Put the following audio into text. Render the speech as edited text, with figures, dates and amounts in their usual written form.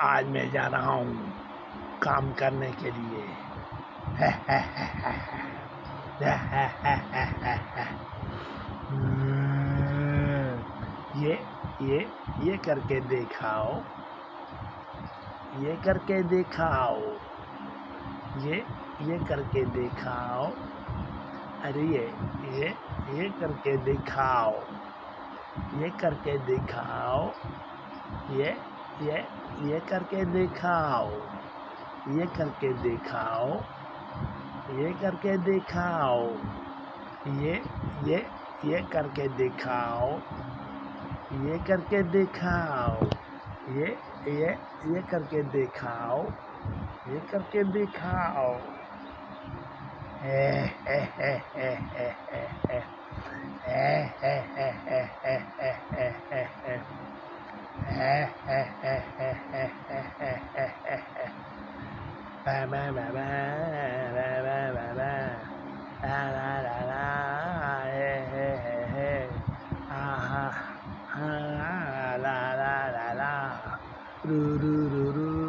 आज मैं जा रहा हूँ काम करने के लिए। ये ये ये करके दिखाओ, ये करके दिखाओ, ये करके दिखाओ। अरे ये करके दिखाओ, ये करके दिखाओ। ये करके दिखाओ, ये करके दिखाओ, ये करके दिखाओ। ये करके दिखाओ, ये करके दिखाओ। ये करके दिखाओ, ये करके दिखाओ। La la la la, ru ru ru ru.